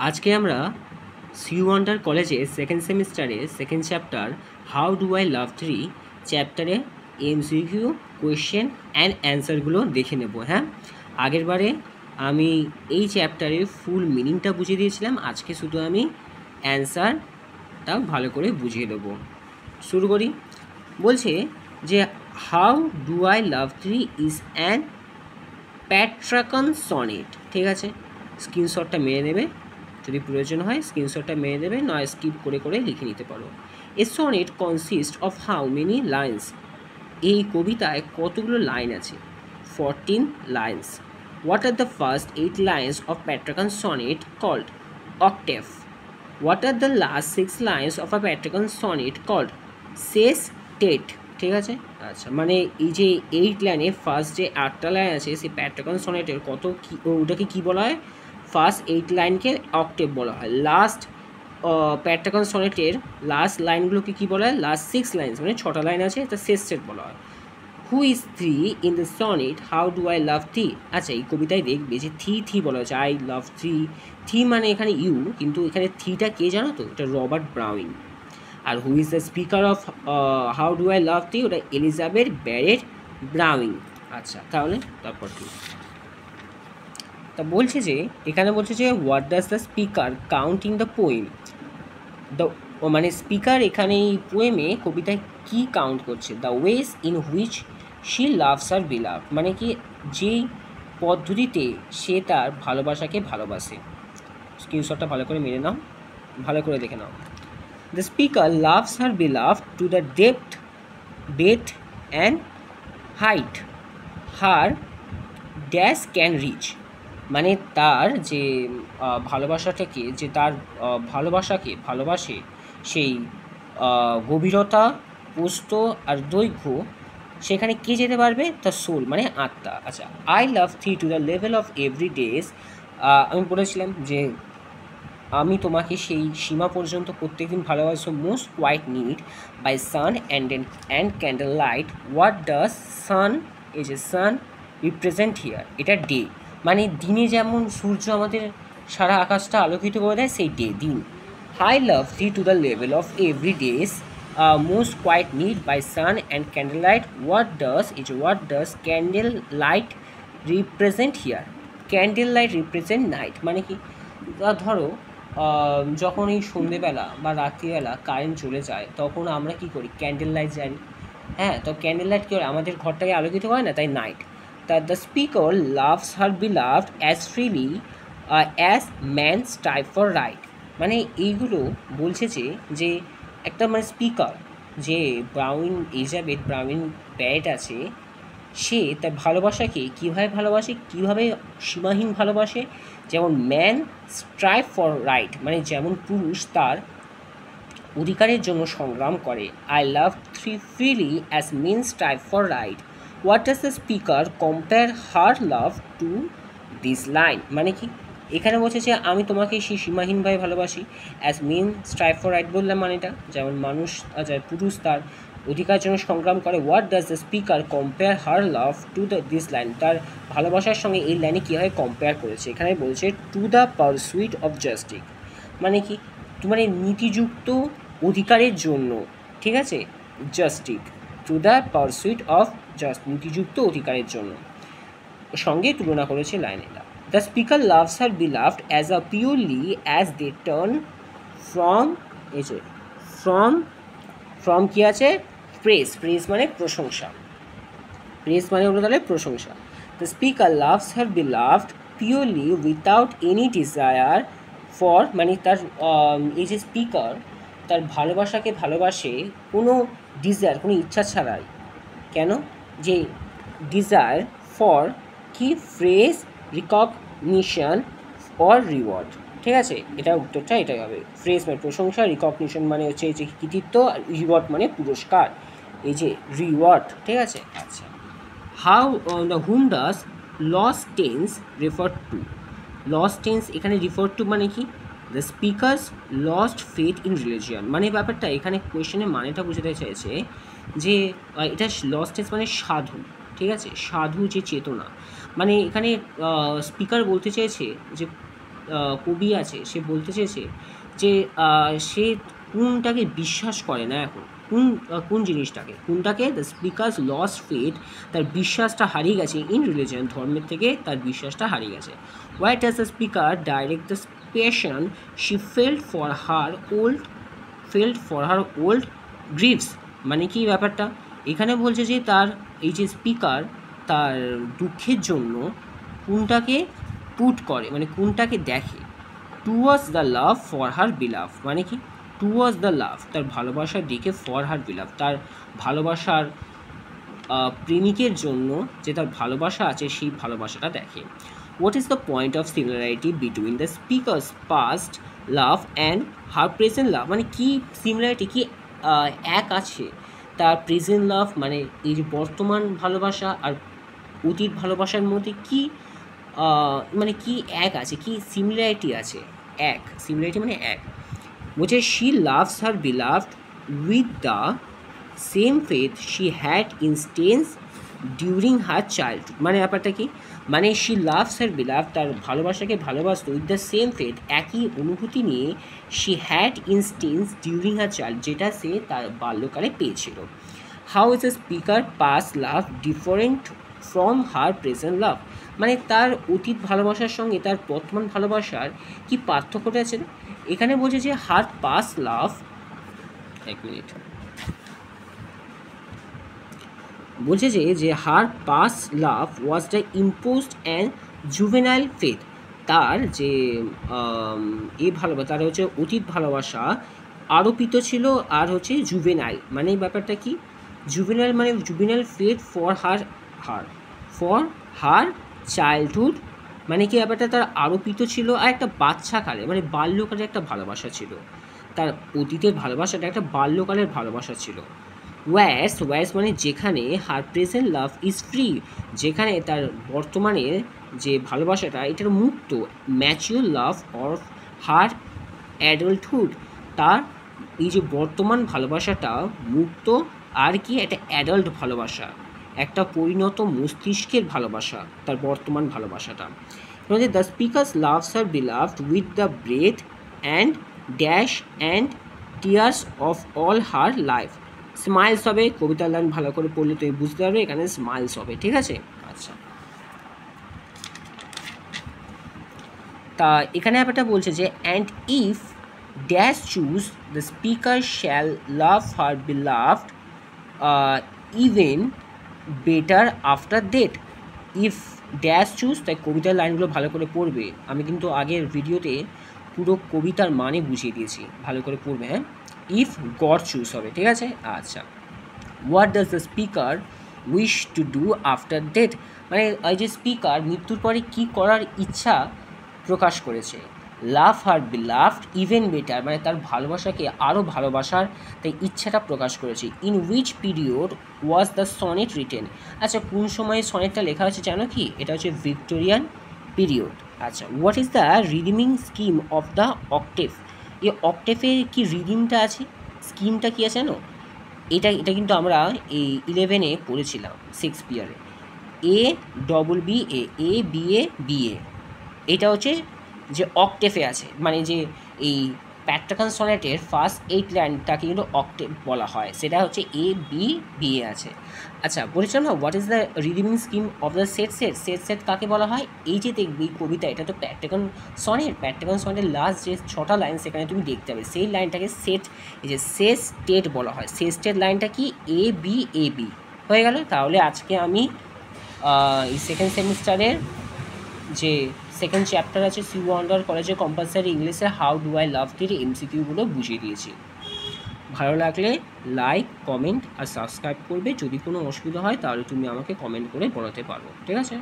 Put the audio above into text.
আজকে আমরা সি ওয়ান্ডার কলেজে সেকেন্ড সেমিস্টারে second chapter how do I love three চ্যাপ্টারে এমসিকিউ কোয়েশ্চেন অ্যান্ড অ্যান্সারগুলো দেখে নেব। হ্যাঁ, আগেরবারে আমি এই চ্যাপ্টারের ফুল মিনিংটা বুঝিয়ে দিয়েছিলাম, আজকে শুধু আমি অ্যান্সারটা ভালো করে বুঝিয়ে দেবো। শুরু করি। বলছে যে how do I love thee is an Petrarchan sonnet. ঠিক আছে, স্ক্রিনশটটা মেরে নেবে, যদি প্রয়োজন হয় স্ক্রিনশটটা মেরে দেবে, নয় স্কিপ করে করে লিখে নিতে পারো। A sonnet consist of how many lines? এই কবিতায় কতগুলো লাইন আছে? 14 lines. What are the first 8 lines of Petrarchan sonnet called? Octave. What are the last 6 lines of a Petrarchan sonnet called? Sestet. ঠিক আছে, আচ্ছা, মানে এই যে 8 লাইনে ফার্স্ট যে 8টা লাইন আছে সেই প্যাট্রাকন সনেটের কত কি ওটাকে কী বলা হয়? ফার্স্ট 8 লাইনকে অক্টেভ বলা হয়। লাস্ট প্যাট্রাকন সনেটের লাস্ট লাইনগুলোকে কী বলা হয়? লাস্ট 6 লাইন্স, মানে 6টা লাইন আছে, এটা সেস্টেট বলা হয়। Who is three in the sonnet how do I love three? আচ্ছা, এই কবিতায় দেখবে যে থ্রি বলা হচ্ছে, আই লাভ থ্রি মানে এখানে ইউ, কিন্তু এখানে থ্রিটা কে জানো তো? এটা রবার্ট ব্রাউনিং। আর who is the speaker of how do I love thee? ওটা এলিজাবেথ ব্যারেট ব্রাউনিং। আচ্ছা, তাহলে তারপর কি তা বলছে যে এখানে বলছে যে what does the speaker count in the poem? The মানে স্পিকার এখানে এই পোয়েমে কবিতায় কি কাউন্ট করছে? The ways in which she loves her beloved, মানে কি যেই পদ্ধতিতে সে তার ভালোবাসাকে ভালোবাসে। স্ক্রিনশটটা ভালো করে মেরে নাও, ভালো করে দেখে নাও। The speaker loves her beloved to the depth and height her dash can reach, মানে তার যে ভালোবাসাটাকে, যে তার ভালোবাসাকে ভালোবাসে, সেই গভীরতা, প্রস্থ আর দৈর্ঘ্য, সেখানে কে যেতে পারবে? তার সোল, মানে আত্মা। আচ্ছা, I love thee to the level of every days. আমি বলেছিলাম যে আমি তোমাকে সেই সীমা পর্যন্ত প্রত্যেকদিন ভালোবাসো। Most quiet need by sun and candle light. What does sun, এই যে সান রিপ্রেজেন্ট হিয়ার, এটা ডে, মানে দিনে যেমন সূর্য আমাদের সারা আকাশটা আলোকিত করে দেয়, সেই ডে, দিন। I love thee to the level of every day's most quiet need by sun and candle light. What does candle light represent here? Candle light represent night, মানে কি ধরো যখন এই সন্ধেবেলা বা রাত্রিবেলা কারেন্ট চলে যায়, তখন আমরা কি করি? ক্যান্ডেল লাইট জ্বালি। হ্যাঁ, তো ক্যান্ডেল লাইট কী করে? আমাদের ঘরটাকে আলোকিত করে না, তাই নাইট। তা the speaker loves her beloved as freely as man strive for right, মানে এইগুলো বলছে যে একটা মানে স্পিকার, যে এলিজাবেথ ব্রাউনিং ব্যারেট আছে, সে তার ভালোবাসাকে কীভাবে ভালোবাসে, কীভাবে সীমাহীন ভালোবাসে? যেমন ম্যান স্ট্রাইভ ফর রাইট, মানে যেমন পুরুষ তার অধিকারের জন্য সংগ্রাম করে। I love thee freely as men strive for right. What does the speaker compare her love to this line, মানে কি এখানে বলছে যে আমি তোমাকে সেই সীমাহীনভাবে ভালোবাসি। As men strive for right বললাম, মানে এটা যেমন মানুষ, পুরুষ তার অধিকার জন্য সংগ্রাম করে। What does the speaker compare her love to this line, তার ভালোবাসার সঙ্গে এই লাইনে কীভাবে কম্পেয়ার করেছে? এখানে বলছে to the pursuit of justice, মানে কি মানে নীতিযুক্ত অধিকারের জন্য। ঠিক আছে, justice, to the pursuit of নীতিযুক্ত অধিকারের জন্য, সঙ্গে তুলনা করেছে লাইনেটা। The speaker loves her beloved as a purely as they turn from, এই যে ফ্রম কি আছে? প্রেস মানে প্রশংসা, প্রেস মানে হলো তাহলে প্রশংসা। The speaker loves her beloved purely without any desire for, মানে তার এই যে স্পিকার তার ভালোবাসাকে ভালোবাসে কোনো ডিজায়ার, কোনো ইচ্ছা ছাড়াই। কেন? যে ডিজায়ার ফর কি? Phrase, recognition or reward. ঠিক আছে, এটা উত্তরটা এটাই হবে। ফ্রেজ মানে প্রশংসা, রিকগনিশন মানে হচ্ছে এই যে কৃতিত্ব, রিওয়ার্ড মানে পুরস্কার, এই যে রিওয়ার্ড। ঠিক আছে, আচ্ছা, how the hmm does lost saints refer to? Lost saints এখানে রিফার টু মানে কি? The speaker's lost faith in religion, মানে ব্যাপারটা এখানে কোয়েশ্চেনের মানেটা বোঝাতে চাইছে যে এটা লস্ট টেন্স মানে সাধু। ঠিক আছে, সাধু যে চেতনা, মানে এখানে স্পিকার বলতে চেয়েছে যে কবি আছে সে বলতে চেয়েছে যে সে কোনটাকে বিশ্বাস করে না এখন, কোন জিনিসটাকে, কোনটাকে? দ্য স্পিকার্স লস্ট ফেথ, তার বিশ্বাসটা হারিয়ে গেছে ইন রিলিজন, ধর্মের থেকে তার বিশ্বাসটা হারিয়ে গেছে। Why does the speaker direct the passion she felt for her old Greaves, মানে কি ব্যাপারটা? এখানে বলছে যে তার এই যে স্পিকার তার দুঃখের জন্য কোনটাকে পুট করে, মানে কোনটাকে দেখে? Towards the love for her বিলাভ, মানে কি? টুয়ার্ডস দ্য লাভ, তার ভালোবাসার দিকে, ফর হার বিলাভ, তার ভালোবাসার প্রেমিকের জন্য যে তার ভালোবাসা আছে সেই ভালোবাসাটা দেখে। What is the point of similarity between the speaker's past love and her present love, মানে কি সিমিলারিটি, কি এক আছে তার প্রেজেন্ট লাভ, মানে এই যে বর্তমান ভালোবাসা আর অতীত ভালোবাসার মধ্যে কি মানে কি এক আছে, কি সিমিলারিটি আছে? এক, সিমিলারিটি মানে এক। বলছে she loves her beloved with the same faith she had instance during her childhood, মানে ব্যাপারটা কি? মানে শি লাভস হার বিলাভ, তার ভালোবাসাকে ভালোবাসত উইথ দ্য সেম ফেথ, একই অনুভূতি নিয়ে, she had instance during her child, যেটা সে তার বাল্যকালে পেয়েছিল। How is a speaker past love different from her present love, মানে তার অতীত ভালোবাসার সঙ্গে তার বর্তমান ভালোবাসার কি পার্থক্যটা আছে? এখানে বলছে যে হার পাস লাভ, এক মিনিট, বলছে যে her past love was the imposed and juvenile faith, তার যে ভালোবাসা, তার হচ্ছে অতীত ভালোবাসা আরোপিত ছিল, আর হচ্ছে জুভেনাইল, মানে এই ব্যাপারটা কি? জুভেনাইল মানে juvenile faith for her childhood, মানে কি ব্যাপারটা তার আরোপিত ছিল, আর একটা বাচ্চাকালে মানে বাল্যকালে একটা ভালোবাসা ছিল, তার অতীতের ভালোবাসাটা একটা বাল্যকালের ভালোবাসা ছিল। ওয়ার্স মানে যেখানে, হার প্রেজেন্ট লাভ ইজ ফ্রি, যেখানে তার বর্তমানে যে ভালোবাসাটা এটার মুক্ত, mature love of her adulthood, তার এই যে বর্তমান ভালোবাসাটা মুক্ত, আর কি একটা অ্যাডাল্ট ভালোবাসা, একটা পরিণত মস্তিষ্কের ভালোবাসা তার বর্তমান ভালোবাসাটা। The speaker's loves her beloved with the breath and dash and tears of all her life, smiles হবে, কবিতার লাইন ভালো করে পড়লে তুমি বুঝতে পারবে, এখানে স্মাইলস হবে, ঠিক আছে? আচ্ছা, তা এখানে ব্যাপারটা বলছে যে and if dash choose the speaker shall love her beloved even better after death, if dash choose, তাই কবিতার লাইনগুলো ভালো করে পড়বে, আমি কিন্তু আগের ভিডিওতে পুরো কবিতার মানে বুঝিয়ে দিয়েছি, ভালো করে পড়বে, হ্যাঁ? ইফ গড চুজ হবে, ঠিক আছে? আচ্ছা, what does the speaker wish to do after death, মানে এই যে স্পিকার মৃত্যুর পরে কী করার ইচ্ছা প্রকাশ করেছে। লাভ হার বিলাভড ইভেন বেটার, মানে তার ভালোবাসাকে আরও ভালোবাসার তাই ইচ্ছাটা প্রকাশ করেছে। In which period was the sonnet written, আচ্ছা কোন সময়ে সনেটটা লেখা হয়েছে জানো কি? এটা হচ্ছে ভিক্টোরিয়ান পিরিয়ড। আচ্ছা, হোয়াট ইজ দ্য রিডিমিং স্কিম অফ দ্য অক্টেভ, এই অক্টেভের কি রিডিমটা আছে, স্কিমটা কী আছে জানো? এটা কিন্তু আমরা এই 11-এ পড়েছিলাম শেক্সপিয়ারে, এ এটা হচ্ছে যে অক্টেভে আছে, মানে যে এই প্যাট্রাকান সনেটের ফার্স্ট 8 লাইনটাকে কিন্তু অক্টেভ বলা হয়, সেটা হচ্ছে এ আছে। আচ্ছা, বলেছিলাম না হোয়াট ইজ দ্য রিডিমিং স্কিম অফ দ্য সেট কাকে বলা হয়? এই যে দেখবি কবিতা, এটা তো প্যাট্রাকান সনেটের লাস্ট যে 6টা লাইন সেখানে তুমি দেখতে পাবে, সেই লাইনটাকে সেট, এই যে শেষ স্টেট বলা হয়, শেষ স্টেট লাইনটা কি? এ বি হয়ে গেল। তাহলে আজকে আমি এই সেকেন্ড সেমিস্টারের যে সেকেন্ড চ্যাপ্টার আছে সি ওয়ান্ডার কলেজে কম্পালসারি ইংলিশে how do I love thee এমসিকিউগুলো বুঝিয়ে দিয়েছি। ভালো লাগলে লাইক, কমেন্ট আর সাবস্ক্রাইব করবে। যদি কোনো অসুবিধা হয় তাহলে তুমি আমাকে কমেন্ট করে বলাতে পারো, ঠিক আছে?